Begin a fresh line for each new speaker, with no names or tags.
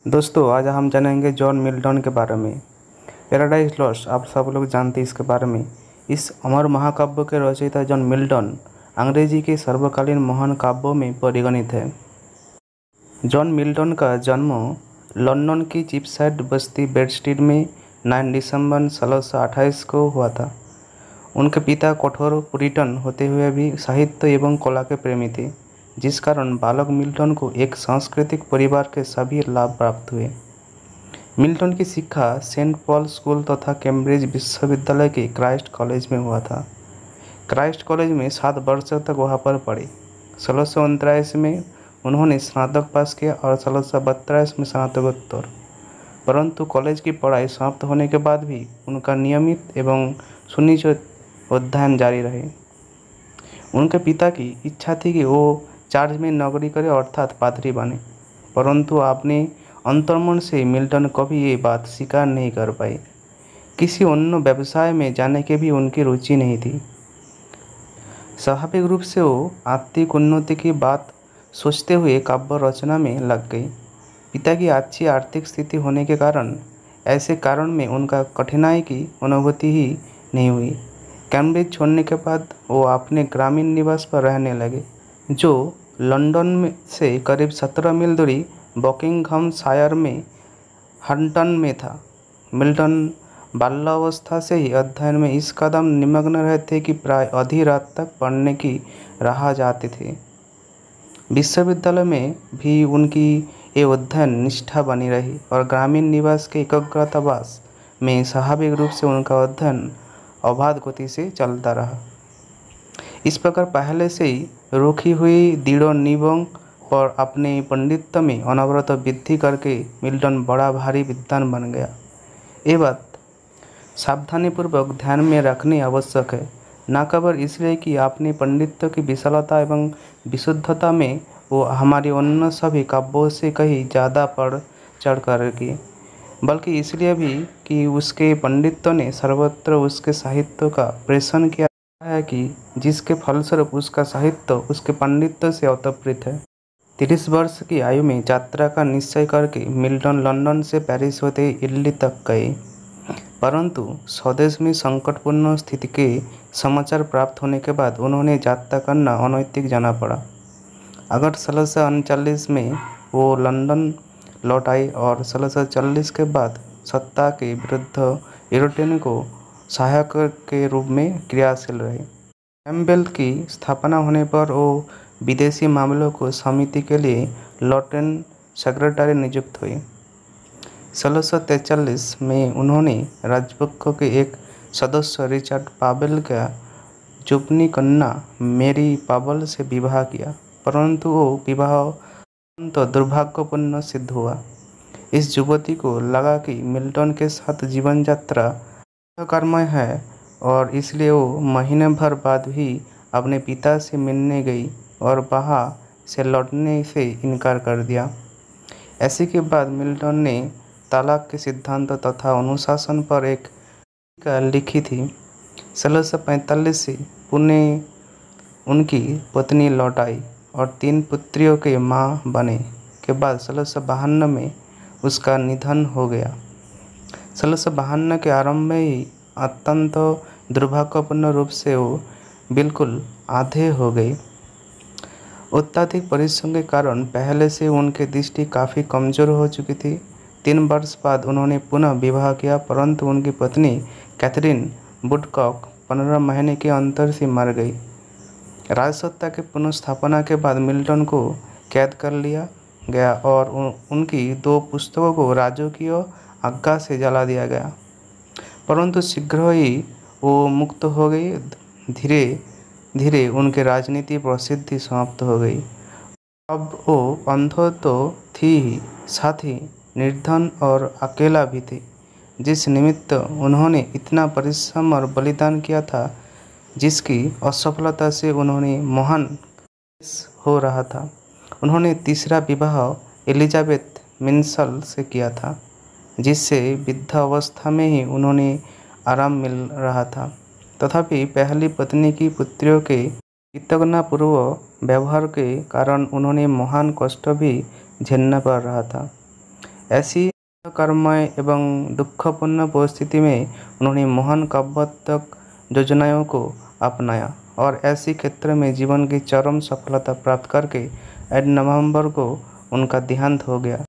दोस्तों, आज हम जानेंगे जॉन मिल्टन के बारे में। पैराडाइज लॉस्ट आप सब लोग जानते हैं इसके बारे में। इस अमर महाकाव्य के रचयिता जॉन मिल्टन अंग्रेजी के सर्वकालीन महान काव्यों में परिगणित है। जॉन मिल्टन का जन्म लंदन की चिपसाइड बस्ती बेडस्टीड में 9 दिसंबर 1628 को हुआ था। उनके पिता कठोर पुरिटन होते हुए भी साहित्य एवं कला के प्रेमी थे, जिस कारण बालक मिल्टन को एक सांस्कृतिक परिवार के सभी लाभ प्राप्त हुए। मिल्टन की शिक्षा सेंट पॉल स्कूल तथा कैम्ब्रिज विश्वविद्यालय के क्राइस्ट कॉलेज में हुआ था। क्राइस्ट कॉलेज में 7 वर्ष तक वहाँ पर पढ़े। 1639 में उन्होंने स्नातक पास किया और 1632 में स्नातकोत्तर। परंतु कॉलेज की पढ़ाई समाप्त होने के बाद भी उनका नियमित एवं सुनिश्चित अध्ययन जारी रहे। उनके पिता की इच्छा थी कि वो चार्ज में नौकरी करे अर्थात पादरी बने, परंतु अपने अंतर्मन से मिल्टन कभी ये बात स्वीकार नहीं कर पाए। किसी अन्य व्यवसाय में जाने की भी उनकी रुचि नहीं थी। स्वाभाविक रूप से वो आर्थिक उन्नति की बात सोचते हुए काव्य रचना में लग गई। पिता की अच्छी आर्थिक स्थिति होने के कारण ऐसे कारण में उनका कठिनाई की अनुभूति ही नहीं हुई। कैम्ब्रिज छोड़ने के बाद वो अपने ग्रामीण निवास पर रहने लगे, जो लंदन में से करीब 17 मील दूरी बकिंघमशायर में हंटन में था। मिल्टन बाल्यावस्था से ही अध्ययन में इस कदम निमग्न रहते कि प्राय आधी रात तक पढ़ने की राह जाते थे। विश्वविद्यालय में भी उनकी ये अध्ययन निष्ठा बनी रही और ग्रामीण निवास के एकाग्रतावास में स्वाभाविक रूप से उनका अध्ययन अबाध गति से चलता रहा। इस प्रकार पहले से ही रुकी हुई दृढ़ नींवों पर अपने पांडित्य में अनवरत वृद्धि करके मिल्टन बड़ा भारी विद्वान बन गया। ये बात सावधानीपूर्वक ध्यान में रखनी आवश्यक है, न केवल इसलिए कि अपने पांडित्य की विशालता एवं विशुद्धता में वो हमारी अन्य सभी काव्यों से कहीं ज़्यादा बढ़ चढ़ करेगी, बल्कि इसलिए भी कि उसके पंडित्य ने सर्वत्र उसके साहित्य का प्रेषण किया है कि जिसके फलस्वरूप उसका साहित्य उसके पांडित्य से अतप्रित है। 30 वर्ष की आयु में यात्रा का निश्चय करके मिल्टन लंदन से पेरिस होते इटली तक गए, परंतु स्वदेश में संकटपूर्ण स्थिति के समाचार प्राप्त होने के बाद उन्होंने यात्रा करना अनैतिक जाना पड़ा। अगस्त 1639 में वो लंदन लौट आई और 1640 के बाद सत्ता के विरुद्ध यूरोपियन को सहायक के रूप में क्रियाशील रहे। कैम्पबेल की स्थापना होने पर वो विदेशी मामलों को समिति के लिए लॉर्ड सेक्रेटरी नियुक्त हुए। 1643 में उन्होंने राजपक्ष के एक सदस्य रिचर्ड पावेल का जुबनी कन्या मेरी पावेल से विवाह किया, परंतु वो विवाह तो दुर्भाग्यपूर्ण सिद्ध हुआ। इस युवती को लगा कि मिल्टन के साथ जीवन यात्रा कर्मय है और इसलिए वो महीने भर बाद भी अपने पिता से मिलने गई और वहाँ से लौटने से इनकार कर दिया। ऐसे के बाद मिल्टन ने तलाक के सिद्धांत तथा अनुशासन पर एक टीका लिखी थी। 1645 से पुणे उनकी पत्नी लौट आई और 3 पुत्रियों के माँ बने के बाद 1652 में उसका निधन हो गया। 1652 के आरंभ में ही अत्यंत दुर्भाग्यपूर्ण रूप से वो बिल्कुल आधे हो गए। अत्यधिक परिश्रम के कारण पहले से उनकी दृष्टि काफ़ी कमज़ोर हो चुकी थी। 3 वर्ष बाद उन्होंने पुनः विवाह किया, परंतु उनकी पत्नी कैथरीन वुडकॉक 15 महीने के अंतर से मर गई। राजसत्ता के पुनर्स्थापना के बाद मिल्टन को कैद कर लिया गया और उनकी 2 पुस्तकों को राजकीय आज्ञा से जला दिया गया, परंतु शीघ्र ही वो मुक्त हो गई। धीरे धीरे उनकी राजनीति प्रसिद्धि समाप्त हो गई। अब वो अंध तो थी ही, साथ ही निर्धन और अकेला भी थी, जिस निमित्त उन्होंने इतना परिश्रम और बलिदान किया था, जिसकी असफलता से उन्होंने महान हो रहा था। उन्होंने तीसरा विवाह एलिजाबेथ मिन्सल से किया था, जिससे वृद्धावस्था में ही उन्होंने आराम मिल रहा था। तथापि पहली पत्नी की पुत्रियों के कृतज्ञतापूर्वक व्यवहार के कारण उन्होंने महान कष्ट भी झेलना पड़ रहा था। ऐसी कर्ममय एवं दुखपूर्ण परिस्थिति में उन्होंने महान काव्यात्मक योजनाओं को अपनाया और ऐसे क्षेत्र में जीवन की चरम सफलता प्राप्त करके 8 नवंबर को उनका देहांत हो गया।